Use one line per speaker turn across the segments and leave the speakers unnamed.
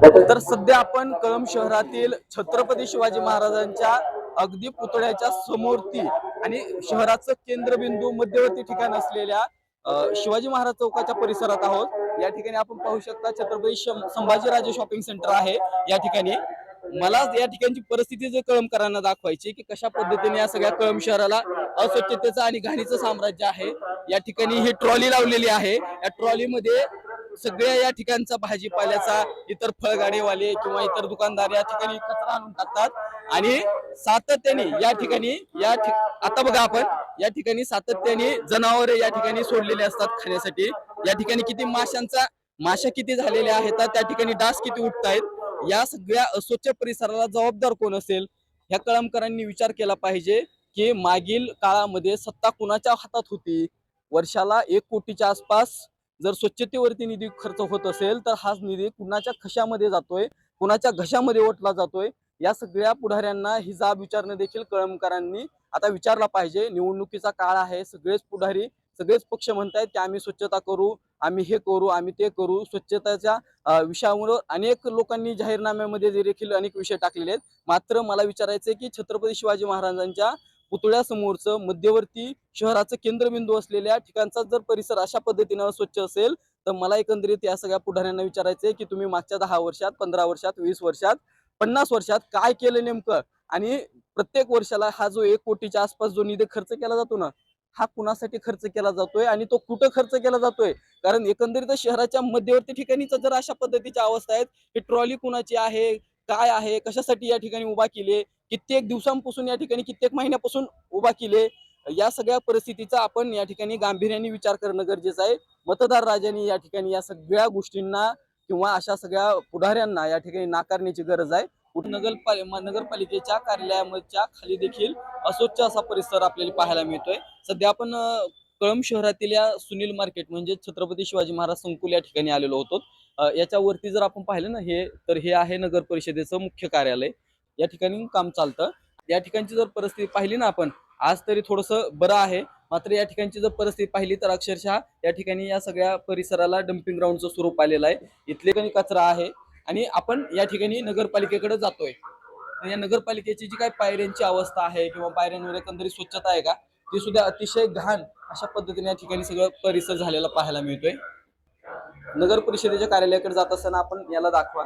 तर सध्या आपण कळंब शहरातील छत्रपती शिवाजी महाराजांच्या अगदी पुतळ्याच्या समोरती आणि शहराचं केंद्रबिंदू मध्यवर्ती ठिकाण असलेल्या शिवाजी महाराज चौकाच्या परिसरात आहोत। या ठिकाणी आपण पाहू शकता छत्रपती संभाजीराजे शॉपिंग सेंटर आहे। या ठिकाणी मला या ठिकाणची परिस्थिती जर कळंबकरांना दाखवायची की कशा पद्धतीने या सगळ्या कळंब शहराला अस्वच्छतेचं आणि घाणीचं साम्राज्य आहे। या ठिकाणी ही ट्रॉली लावलेली आहे। या ट्रॉलीमध्ये सगळ्या या ठिकाणचा भाजीपाल्याचा इतर फळगाडीवाले किंवा इतर दुकानदार या ठिकाणी कचरा आणून टाकतात आणि सातत्याने या ठिकाणी आता बघा आपण या ठिकाणी सातत्याने जनावरे या ठिकाणी सोडलेले असतात खाण्यासाठी। या ठिकाणी किती माशा किती झालेल्या आहेत, त्या ठिकाणी डास किती उठत आहेत। या सगळ्या अस्वच्छ परिसराला जबाबदार कोण असेल? ह्या कळंबकरांनी विचार केला पाहिजे की मागील काळामध्ये सत्ता कुणाच्या हातात होती। वर्षाला 1 कोटीच्या आसपास जर स्वच्छतेवरती निधी खर्च होत असेल तर हाच निधी कुणाच्या खशामध्ये जातोय, कुणाच्या घशामध्ये ओतला जातोय। या सगळ्या पुढाऱ्यांना ही जाब विचारणं देखील कळंबकरांनी आता विचारला पाहिजे। निवडणुकीचा काळ आहे, सगळेच पुढारी सगळेच पक्ष म्हणतायत की आम्ही स्वच्छता करू, आम्ही हे करू, आम्ही ते करू। स्वच्छतेच्या विषयावर अनेक लोकांनी जाहीरनाम्यामध्ये देखील अनेक विषय टाकलेले आहेत। मात्र मला विचारायचंय की छत्रपती शिवाजी महाराजांच्या पुतळ्यासमोरचं मध्यवर्ती शहराचं केंद्रबिंदू असलेल्या ठिकाणचा जर परिसर अशा पद्धतीने स्वच्छ असेल तर मला एकंदरीत या सगळ्या पुढाऱ्यांना विचारायचंय की तुम्ही मागच्या 10 वर्षात, 15 वर्षात, 20 वर्षात, 50 वर्षात काय केलं नेमकं? आणि प्रत्येक वर्षाला हा जो 1 कोटीच्या आसपास जो निधी खर्च केला जातो ना, हा कुणासाठी खर्च केला जातोय आणि तो कुठं खर्च केला जातोय? कारण एकंदरीत शहराच्या मध्यवर्ती ठिकाणीच जर अशा पद्धतीच्या अवस्था आहेत, ही ट्रॉली कुणाची आहे, काय आहे, कशासाठी या ठिकाणी उभा केली, कित्येक दिवसांपासून या ठिकाणी कित्येक महिन्यापासून उभा केले। या सगळ्या परिस्थितीचा आपण या ठिकाणी गांभीर्याने विचार करणं गरजेचं आहे। मतदार राजांनी या ठिकाणी या सगळ्या गोष्टींना किंवा अशा सगळ्या पुढाऱ्यांना या ठिकाणी नाकारण्याची गरज आहे। नगरपालिकेच्या कार्यालयाच्या खाली देखील अस्वच्छ असा परिसर आपल्याला पाहायला मिळतोय। सध्या आपण कळंब शहरातील या सुनील मार्केट म्हणजे छत्रपती शिवाजी महाराज संकुल या ठिकाणी आलेलो होतो। याच्यावरती जर आपण पाहिलं ना हे आहे नगर परिषदेचं मुख्य कार्यालय। या ठिकाणी काम चालतं। या ठिकाणची जर परिस्थिती पाहिली ना आपण आज तरी थोडंसं बरं आहे, मात्र या ठिकाणची जर परिस्थिती पाहिली तर अक्षरशः या ठिकाणी या सगळ्या परिसराला डम्पिंग ग्राउंडचं स्वरूप आलेलं आहे। इथले काही कचरा आहे आणि आपण या ठिकाणी नगरपालिकेकडे जातोय। या नगरपालिकेची जी काही पायऱ्यांची अवस्था आहे किंवा पायऱ्यांवर एकंदरीत स्वच्छता आहे का, ती सुद्धा अतिशय घाण अशा पद्धतीने या ठिकाणी सगळं परिसर झालेला पाहायला मिळतोय। नगर परिषदेच्या कार्यालयाकडे जात असताना आपण याला दाखवा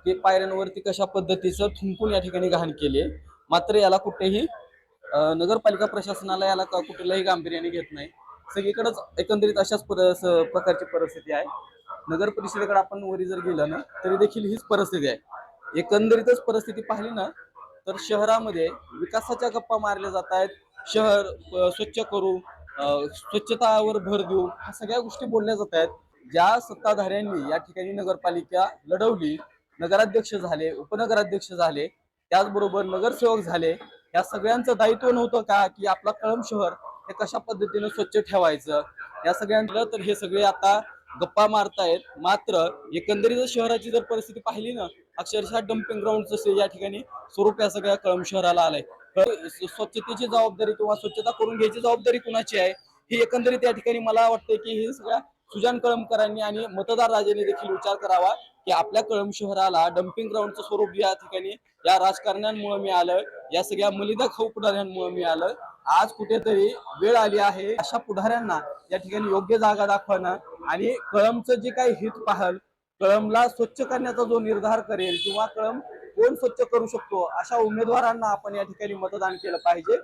की पायऱ्यांवरती कशा पद्धतीचं थुंकून या ठिकाणी घाण केली आहे। मात्र याला कुठेही नगरपालिका प्रशासनाला याला कुठल्याही गांभीर्याने घेत नाही। सगळीकडेच एकंदरीत अशाच प्रकारची परिस्थिती आहे। नगर परिषदेकडे आपण वरी जर गेलं ना तरी देखील हीच परिस्थिती आहे। एकंदरीतच परिस्थिती पाहिली ना तर शहरामध्ये विकासाच्या गप्पा मारल्या जात आहेत। शहर स्वच्छ करू, स्वच्छतावर भर देऊ, ह्या सगळ्या गोष्टी बोलल्या जात आहेत। ज्या सत्ताधाऱ्यांनी या ठिकाणी नगरपालिका लढवली, नगराध्यक्ष झाले, उपनगराध्यक्ष झाले, त्याचबरोबर नगरसेवक झाले, या सगळ्यांचं दायित्व नव्हतं का की आपला कळंब शहर हे कशा पद्धतीने स्वच्छ ठेवायचं? या सगळ्यांना तर हे सगळे आता गप्पा मारतायत। मात्र एकंदरीत शहराची जर परिस्थिती पाहिली ना अक्षरशः डम्पिंग ग्राउंडचं या ठिकाणी स्वरूप या सगळ्या कळंब शहराला आलंय। स्वच्छतेची जबाबदारी किंवा स्वच्छता करून घ्यायची जबाबदारी कुणाची आहे ही एकंदरीत या ठिकाणी मला वाटतं की ही सगळ्या सुजाण कळंबकरांनी आणि मतदार राजांनी देखील विचार करावा की आपल्या कळंब शहराला डम्पिंग ग्राउंडचं स्वरूप या ठिकाणी या राजकारण्यांमुळे मिळालं, या सगळ्या मलिदा खाऊ पुढाऱ्यांमुळे मिळालं। आज कुठेतरी वेळ आली आहे अशा पुढाऱ्यांना या ठिकाणी योग्य जागा दाखवणं आणि कळंबचं जे काही हित पाहल, कळंबला स्वच्छ करण्याचा जो निर्धार करेल किंवा कळंब कोण स्वच्छ करू शकतो अशा उमेदवारांना आपण या ठिकाणी मतदान केलं पाहिजे।